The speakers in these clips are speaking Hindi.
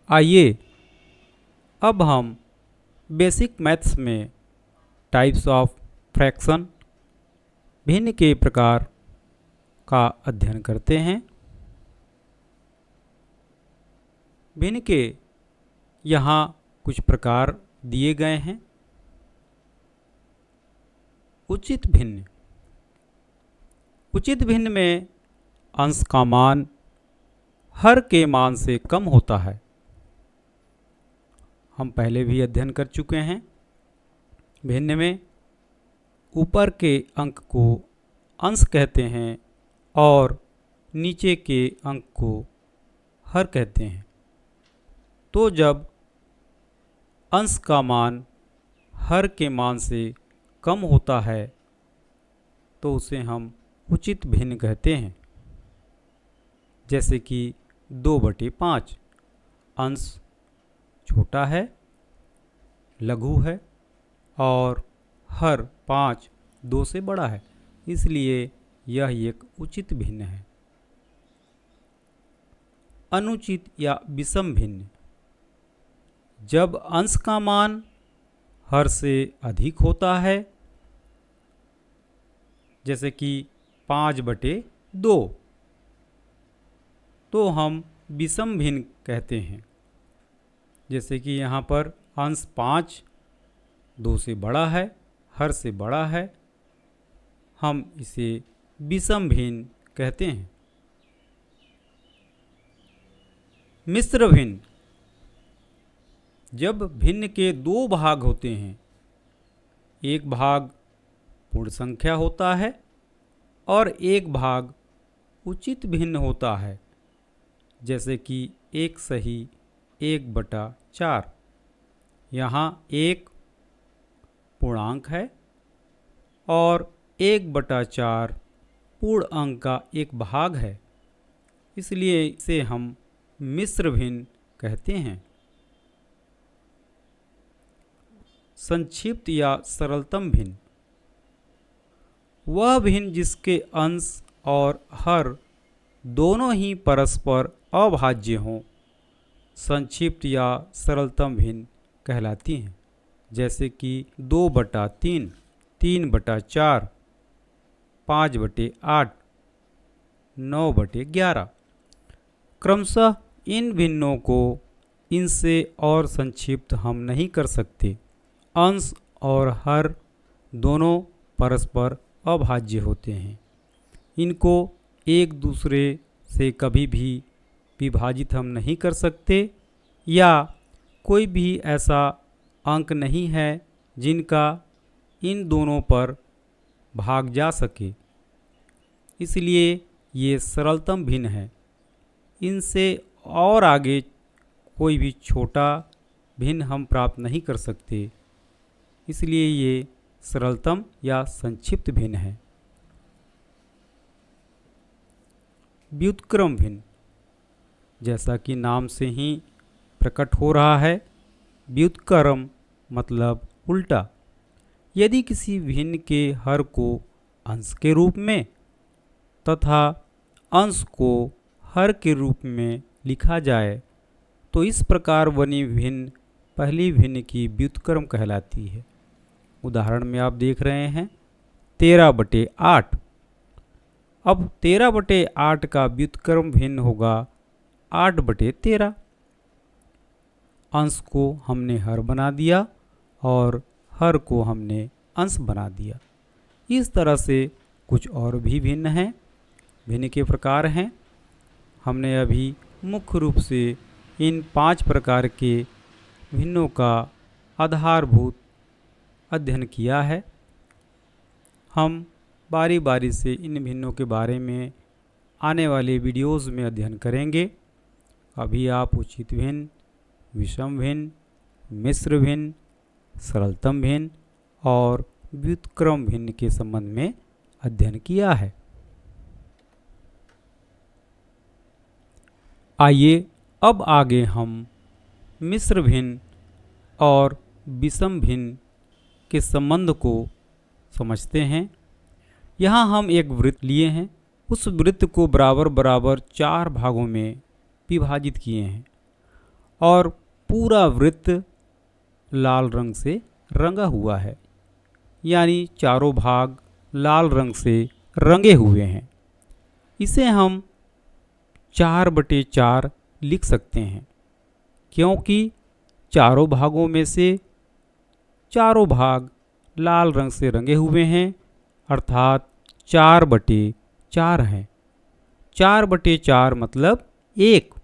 आइए अब हम बेसिक मैथ्स में टाइप्स ऑफ फ्रैक्शन भिन्न के प्रकार का अध्ययन करते हैं। भिन्न के यहाँ कुछ प्रकार दिए गए हैं। उचित भिन्न। उचित भिन्न में अंश का मान हर के मान से कम होता है। हम पहले भी अध्ययन कर चुके हैं। भिन्न में ऊपर के अंक को अंश कहते हैं और नीचे के अंक को हर कहते हैं। तो जब अंश का मान हर के मान से कम होता है तो उसे हम उचित भिन्न कहते हैं। जैसे कि 2/5 अंश छोटा है, लघु है और हर 5 2 से बड़ा है, इसलिए यह एक उचित भिन्न है। अनुचित या विषम भिन्न। जब अंश का मान हर से अधिक होता है, जैसे कि 5/2, तो हम विषम भिन्न कहते हैं। जैसे कि यहाँ पर अंश 5 2 से बड़ा है, हर से बड़ा है, हम इसे विषम भिन्न कहते हैं। मिश्र भिन्न। जब भिन्न के 2 भाग होते हैं, एक भाग पूर्ण संख्या होता है और एक भाग उचित भिन्न होता है, जैसे कि 1 सही 1/4। यहाँ 1 पूर्णांक है और 1/4 पूर्ण अंक का एक भाग है, इसलिए इसे हम मिश्र भिन्न कहते हैं। संक्षिप्त या सरलतम भिन्न। वह भिन्न जिसके अंश और हर दोनों ही परस्पर अभाज्य हों, संक्षिप्त या सरलतम भिन्न कहलाती हैं। जैसे कि 2/3, 3/4, 5/8, 9/11। क्रमशः इन भिन्नों को इनसे और संक्षिप्त हम नहीं कर सकते। अंश और हर दोनों परस्पर अभाज्य होते हैं। इनको एक दूसरे से कभी भी विभाजित हम नहीं कर सकते, या कोई भी ऐसा अंक नहीं है जिनका इन दोनों पर भाग जा सके, इसलिए ये सरलतम भिन्न है। इनसे और आगे कोई भी छोटा भिन्न हम प्राप्त नहीं कर सकते, इसलिए ये सरलतम या संक्षिप्त भिन्न है। व्युत्क्रम भिन्न। जैसा कि नाम से ही प्रकट हो रहा है, व्युत्क्रम मतलब उल्टा। यदि किसी भिन्न के हर को अंश के रूप में तथा अंश को हर के रूप में लिखा जाए तो इस प्रकार बनी भिन्न पहली भिन्न की व्युत्क्रम कहलाती है। उदाहरण में आप देख रहे हैं 13/8। अब 13/8 का व्युत्क्रम भिन्न होगा 8/13। अंश को हमने हर बना दिया और हर को हमने अंश बना दिया। इस तरह से कुछ और भी भिन्न हैं, भिन्न के प्रकार हैं। हमने अभी मुख्य रूप से इन 5 प्रकार के भिन्नों का आधारभूत अध्ययन किया है। हम बारी बारी से इन भिन्नों के बारे में आने वाले वीडियोज़ में अध्ययन करेंगे। अभी आप उचित भिन्न, विषम भिन्न, मिश्र भिन्न, सरलतम भिन्न और व्युत्क्रम भिन्न के संबंध में अध्ययन किया है। आइए अब आगे हम मिश्र भिन्न और विषम भिन्न के संबंध को समझते हैं। यहाँ हम एक वृत्त लिए हैं, उस वृत्त को बराबर बराबर 4 भागों में विभाजित किए हैं और पूरा वृत्त लाल रंग से रंगा हुआ है, यानी चारों भाग लाल रंग से रंगे हुए हैं। इसे हम 4/4 लिख सकते हैं, क्योंकि चारों भागों में से चारों भाग लाल रंग से रंगे हुए हैं, अर्थात 4/4 हैं। 4/4 मतलब 1।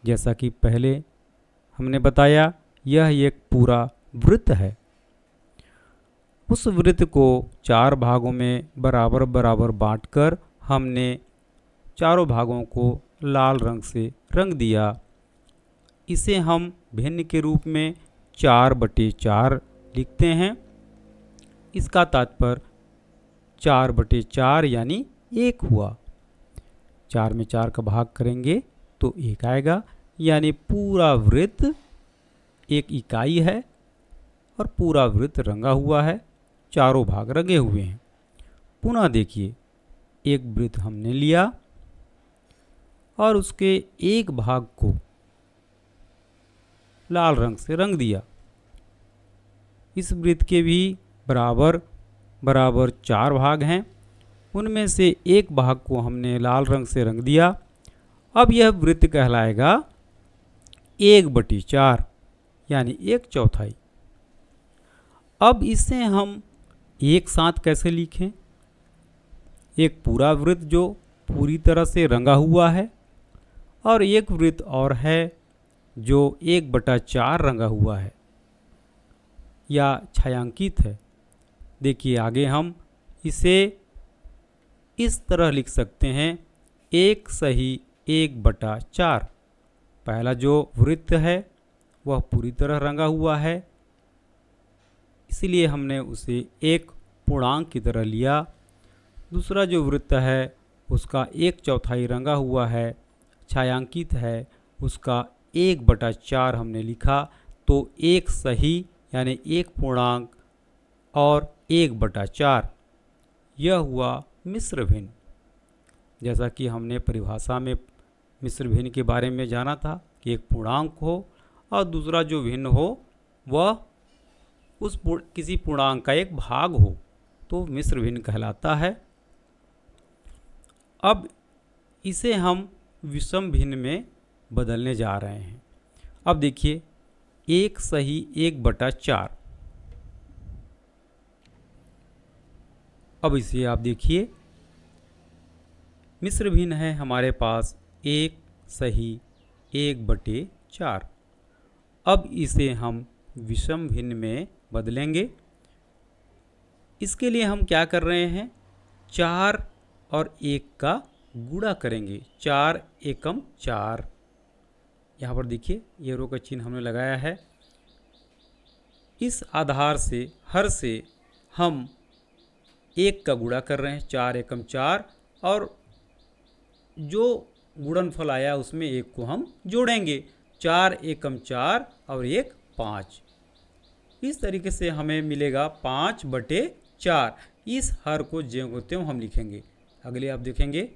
जैसा कि पहले हमने बताया, यह एक पूरा वृत्त है। उस वृत्त को 4 भागों में बराबर बराबर बांटकर हमने चारों भागों को लाल रंग से रंग दिया। इसे हम भिन्न के रूप में 4/4 लिखते हैं। इसका तात्पर्य 4/4 यानी 1 हुआ। 4 में 4 का भाग करेंगे तो 1 आएगा, यानी पूरा वृत्त एक इकाई है और पूरा वृत्त रंगा हुआ है, चारों भाग रंगे हुए हैं। पुनः देखिए, एक वृत्त हमने लिया और उसके एक भाग को लाल रंग से रंग दिया। इस वृत्त के भी बराबर बराबर 4 भाग हैं, उनमें से एक भाग को हमने लाल रंग से रंग दिया। अब यह वृत्त कहलाएगा 1/4 यानी 1/4। अब इसे हम एक साथ कैसे लिखें? एक पूरा वृत्त जो पूरी तरह से रंगा हुआ है और एक वृत्त और है जो 1/4 रंगा हुआ है या छायांकित है। देखिए, आगे हम इसे इस तरह लिख सकते हैं, 1 सही 1/4। पहला जो वृत्त है वह पूरी तरह रंगा हुआ है, इसलिए हमने उसे एक पूर्णांक की तरह लिया। दूसरा जो वृत्त है उसका 1/4 रंगा हुआ है, छायांकित है, उसका 1/4 हमने लिखा। तो 1 सही यानी 1 पूर्णांक और 1/4, यह हुआ मिश्र भिन्न। जैसा कि हमने परिभाषा में मिश्र भिन्न के बारे में जाना था कि एक पूर्णांक हो और दूसरा जो भिन्न हो वह उस किसी पूर्णांक का एक भाग हो, तो मिश्र भिन्न कहलाता है। अब इसे हम विषम भिन्न में बदलने जा रहे हैं। अब देखिए, 1 सही 1/4। अब इसे आप देखिए, मिश्र भिन्न है हमारे पास 1 सही 1/4। अब इसे हम विषम भिन्न में बदलेंगे। इसके लिए हम क्या कर रहे हैं, 4 और 1 का गुणा करेंगे। 4 एकम 4। यहाँ पर देखिए, एरो का चिन्ह हमने लगाया है। इस आधार से हर से हम 1 का गुणा कर रहे हैं, 4 एकम 4, और जो गुणनफल आया उसमें 1 को हम जोड़ेंगे। 4 एकम 4 और 1 5। इस तरीके से हमें मिलेगा 5/4। इस हर को ज्यों को त्यों हम लिखेंगे। अगले आप देखेंगे,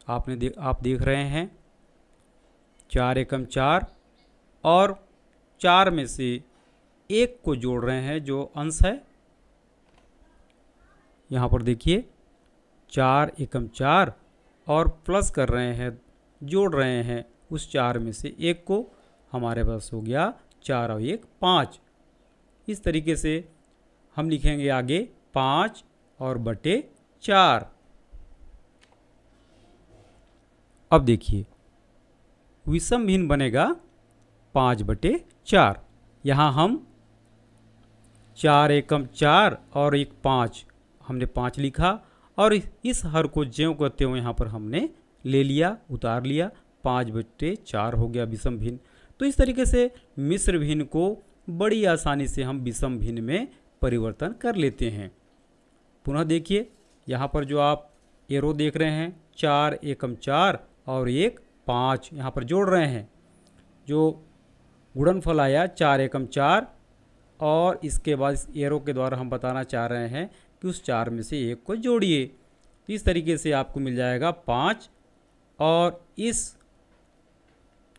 आप देख रहे हैं 4 एकम 4 और 4 में से 1 को जोड़ रहे हैं जो अंश है। यहाँ पर देखिए, 4 एकम 4 और प्लस कर रहे हैं, जोड़ रहे हैं उस 4 में से 1 को। हमारे पास हो गया 4 और 1 5। इस तरीके से हम लिखेंगे आगे 5 और बटे 4। अब देखिए, विषम भिन्न बनेगा 5/4। यहाँ हम 4 एकम 4 और 1 5, हमने 5 लिखा और इस हर को ज्यों को त्यों यहाँ पर हमने ले लिया, उतार लिया। 5/4 हो गया विषम भिन्न। तो इस तरीके से मिश्र भिन्न को बड़ी आसानी से हम विषम भिन्न में परिवर्तन कर लेते हैं। पुनः देखिए, यहाँ पर जो आप एरो देख रहे हैं, 4 एकम 4 और 1 5 यहाँ पर जोड़ रहे हैं। जो गुणनफल आया 4 एकम 4, और इसके बाद इस एरो के द्वारा हम बताना चाह रहे हैं कि उस 4 में से 1 को जोड़िए। इस तरीके से आपको मिल जाएगा 5 और इस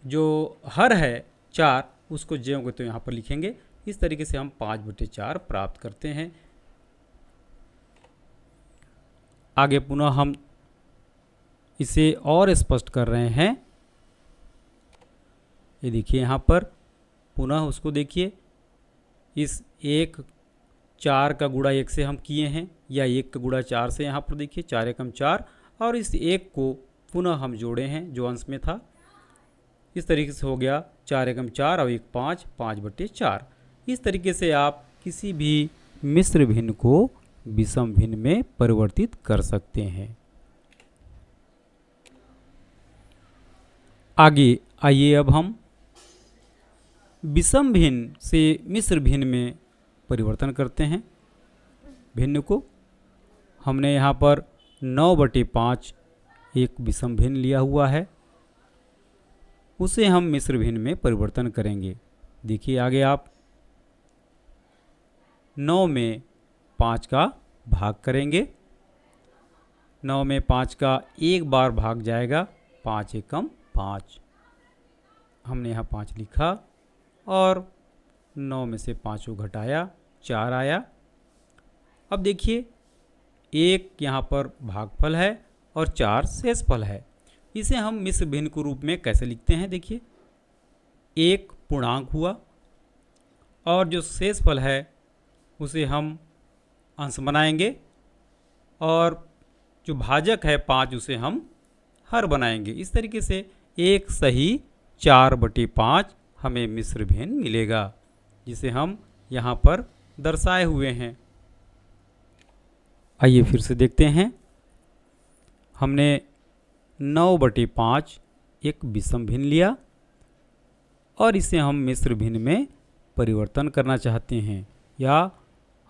जो हर है 4 उसको ज्यों को तो यहाँ पर लिखेंगे। इस तरीके से हम 5/4 प्राप्त करते हैं। आगे पुनः हम इसे और स्पष्ट कर रहे हैं। ये देखिए यहाँ पर पुनः उसको देखिए, इस 1 4 का गुणा 1 से हम किए हैं, या 1 का गुणा 4 से यहाँ पर देखिए 4 एकम 4, और इस 1 को पुनः हम जोड़े हैं जो अंश में था। इस तरीके से हो गया 4 एकम 4 और 1 5, 5/4। इस तरीके से आप किसी भी मिश्र भिन्न को विषम भिन्न में परिवर्तित कर सकते हैं। आगे आइए अब हम विषम भिन्न से मिश्र भिन्न में परिवर्तन करते हैं। भिन्न को हमने यहाँ पर 9/5 एक विषम भिन्न लिया हुआ है, उसे हम मिश्र भिन्न में परिवर्तन करेंगे। देखिए आगे आप 9 में 5 का भाग करेंगे। 9 में 5 का एक बार भाग जाएगा, 5 एकम 5। हमने यहाँ 5 लिखा और 9 में से 5 को घटाया, 4 आया। अब देखिए 1 यहाँ पर भागफल है और 4 शेषफल है। इसे हम मिश्र भिन्न के रूप में कैसे लिखते हैं? देखिए 1 पूर्णांक हुआ और जो शेषफल है उसे हम अंश बनाएंगे, और जो भाजक है 5 उसे हम हर बनाएंगे। इस तरीके से एक सही 4/5 हमें मिश्र भिन्न मिलेगा, जिसे हम यहाँ पर दर्शाए हुए हैं। आइए फिर से देखते हैं। हमने 9/5 एक विषम भिन्न लिया और इसे हम मिश्र भिन्न में परिवर्तन करना चाहते हैं, या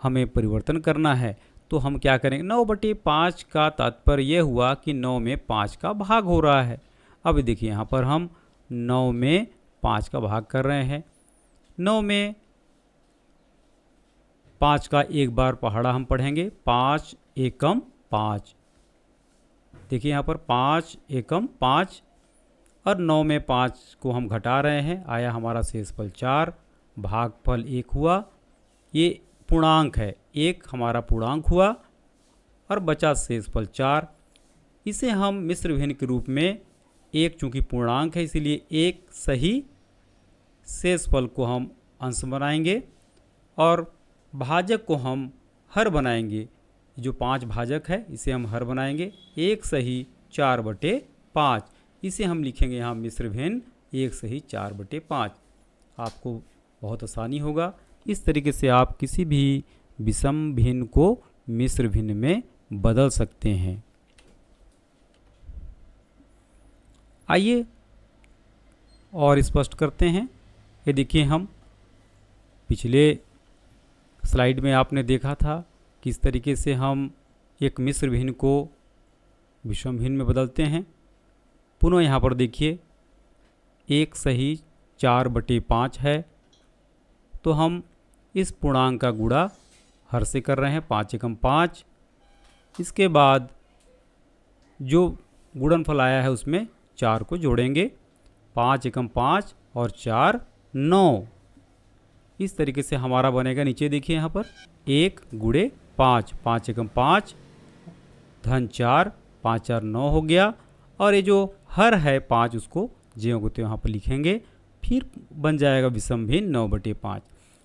हमें परिवर्तन करना है। तो हम क्या करेंगे? 9/5 का तात्पर्य यह हुआ कि 9 में 5 का भाग हो रहा है। अब देखिए यहाँ पर हम 9 में 5 का भाग कर रहे हैं। 9 में 5 का एक बार पहाड़ा हम पढ़ेंगे, 5 एकम 5। देखिए यहाँ पर 5 एकम 5 और 9 में 5 को हम घटा रहे हैं, आया हमारा शेषफल 4, भागफल 1 हुआ। ये पूर्णांक है, 1 हमारा पूर्णांक हुआ और बचा शेषफल 4। इसे हम मिश्र भिन्न के रूप में, 1 चूँकि पूर्णांक है इसीलिए एक सही शेषफल को हम अंश बनाएंगे और भाजक को हम हर बनाएंगे। जो 5 भाजक है इसे हम हर बनाएंगे, एक सही 4/5। इसे हम लिखेंगे यहाँ मिश्र भिन्न एक सही 4/5। आपको बहुत आसानी होगा। इस तरीके से आप किसी भी विषम भिन्न को मिश्र भिन्न में बदल सकते हैं। आइए और स्पष्ट करते हैं। ये देखिए, हम पिछले स्लाइड में आपने देखा था किस तरीके से हम एक मिश्र भिन्न को विषम भिन्न में बदलते हैं। पुनः यहाँ पर देखिए एक सही 4/5 है, तो हम इस पूर्णांक का गुणा हर से कर रहे हैं, 5 एकम 5। इसके बाद जो गुणनफल आया है उसमें 4 को जोड़ेंगे, 5 एकम 5 और 4 9। इस तरीके से हमारा बनेगा। नीचे देखिए यहाँ पर 1 गुणे 5, 5 एकम 5 धन 4, 5 4 9 हो गया। और ये जो हर है 5 उसको ज्यों को त्यों यहाँ पर लिखेंगे, फिर बन जाएगा विषम भिन्न 9/5।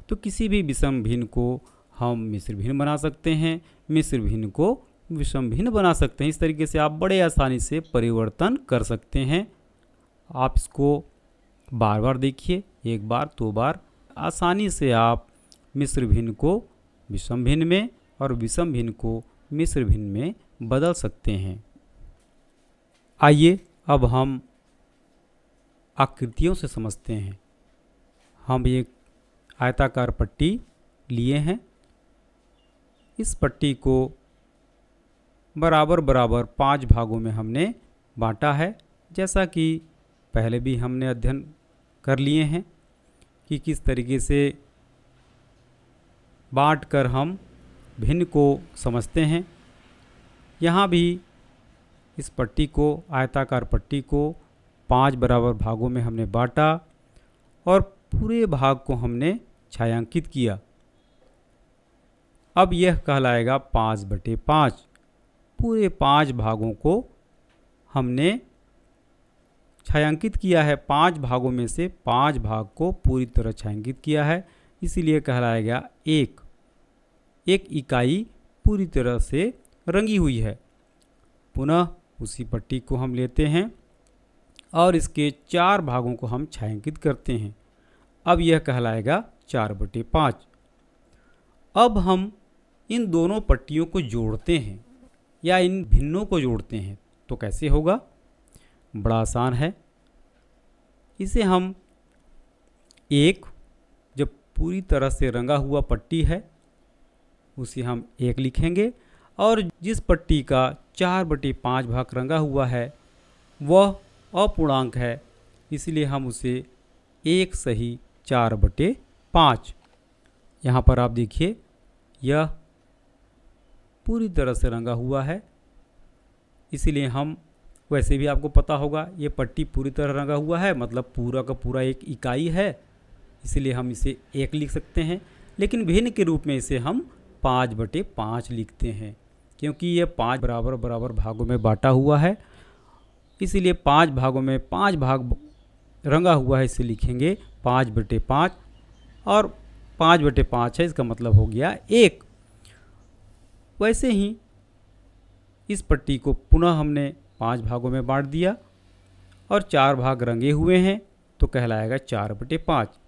तो किसी भी विषम भिन्न को हम मिश्र भिन्न बना सकते हैं, मिश्र भिन्न को विषम भिन्न बना सकते हैं। इस तरीके से आप बड़े आसानी से परिवर्तन कर सकते हैं। आप इसको बार बार देखिए, एक बार दो बार, आसानी से आप मिश्र भिन्न को विषम भिन्न में और विषम भिन्न को मिश्र भिन्न में बदल सकते हैं। आइए अब हम आकृतियों से समझते हैं। हम एक आयताकार पट्टी लिए हैं। इस पट्टी को बराबर बराबर 5 भागों में हमने बांटा है, जैसा कि पहले भी हमने अध्ययन कर लिए हैं कि किस तरीके से बांट कर हम भिन्न को समझते हैं। यहाँ भी इस पट्टी को, आयताकार पट्टी को 5 बराबर भागों में हमने बांटा और पूरे भाग को हमने छायांकित किया। अब यह कहलाएगा 5/5। पूरे 5 भागों को हमने छायांकित किया है। 5 भागों में से 5 भाग को पूरी तरह छायांकित किया है, इसीलिए कहलाएगा 1। एक इकाई पूरी तरह से रंगी हुई है। पुनः उसी पट्टी को हम लेते हैं और इसके 4 भागों को हम छायांकित करते हैं। अब यह कहलाएगा 4/5। अब हम इन दोनों पट्टियों को जोड़ते हैं या इन भिन्नों को जोड़ते हैं, तो कैसे होगा? बड़ा आसान है। इसे हम एक, जब पूरी तरह से रंगा हुआ पट्टी है उसे हम 1 लिखेंगे, और जिस पट्टी का 4/5 भाग रंगा हुआ है वह अपूर्णांक है, इसलिए हम उसे 1 सही 4/5। यहाँ पर आप देखिए यह पूरी तरह से रंगा हुआ है, इसीलिए हम, वैसे भी आपको पता होगा ये पट्टी पूरी तरह रंगा हुआ है मतलब पूरा का पूरा एक इकाई है, इसलिए हम इसे 1 लिख सकते हैं। लेकिन भिन्न के रूप में इसे हम 5/5 लिखते हैं, क्योंकि ये 5 बराबर बराबर भागों में बांटा हुआ है, इसीलिए 5 भागों में 5 भाग रंगा हुआ है, इसे लिखेंगे 5/5 और 5/5 है, इसका मतलब हो गया 1। वैसे ही इस पट्टी को पुनः हमने 5 भागों में बांट दिया और 4 भाग रंगे हुए हैं, तो कहलाएगा 4/5।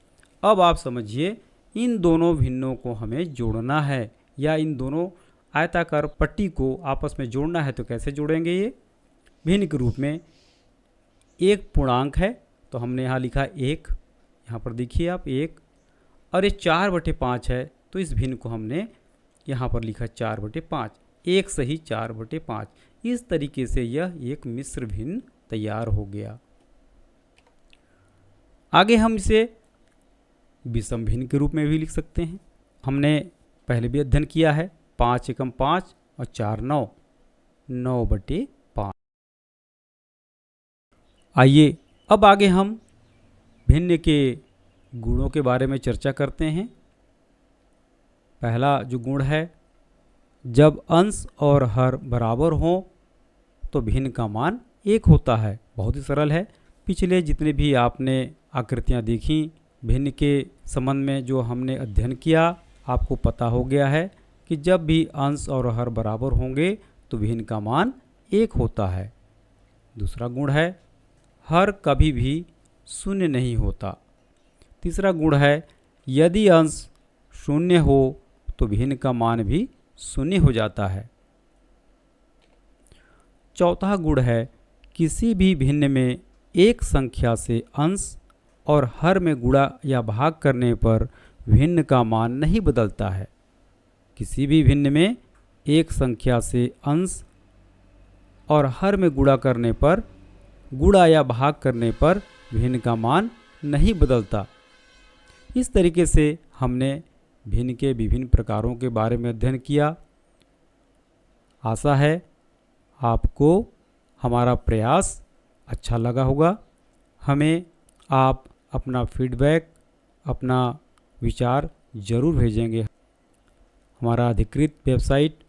अब आप समझिए इन दोनों भिन्नों को हमें जोड़ना है या इन दोनों आयताकार पट्टी को आपस में जोड़ना है, तो कैसे जोड़ेंगे? ये भिन्न के रूप में एक पूर्णांक है तो हमने यहाँ लिखा 1, यहाँ पर देखिए आप 1, और ये 4/5 है तो इस भिन्न को हमने यहाँ पर लिखा 4/5, 1 सही 4/5। इस तरीके से यह एक मिश्र भिन्न तैयार हो गया। आगे हम इसे विषम भिन्न के रूप में भी लिख सकते हैं। हमने पहले भी अध्ययन किया है, 5 एकम 5 और 4 9, 9/5। आइए अब आगे हम भिन्न के गुणों के बारे में चर्चा करते हैं। पहला जो गुण है, जब अंश और हर बराबर हों तो भिन्न का मान 1 होता है। बहुत ही सरल है। पिछले जितने भी आपने आकृतियाँ देखी भिन्न के संबंध में जो हमने अध्ययन किया, आपको पता हो गया है कि जब भी अंश और हर बराबर होंगे तो भिन्न का मान 1 होता है। दूसरा गुण है, हर कभी भी शून्य नहीं होता। तीसरा गुण है, यदि अंश शून्य हो तो भिन्न का मान भी शून्य हो जाता है। चौथा गुण है, किसी भी भिन्न में एक संख्या से अंश और हर में गुणा या भाग करने पर भिन्न का मान नहीं बदलता है। किसी भी भिन्न में एक संख्या से अंश और हर में गुणा करने पर, गुणा या भाग करने पर भिन्न का मान नहीं बदलता। इस तरीके से हमने भिन्न के विभिन्न प्रकारों के बारे में अध्ययन किया। आशा है आपको हमारा प्रयास अच्छा लगा होगा। हमें आप अपना फीडबैक, अपना विचार ज़रूर भेजेंगे। हमारा अधिकृत वेबसाइट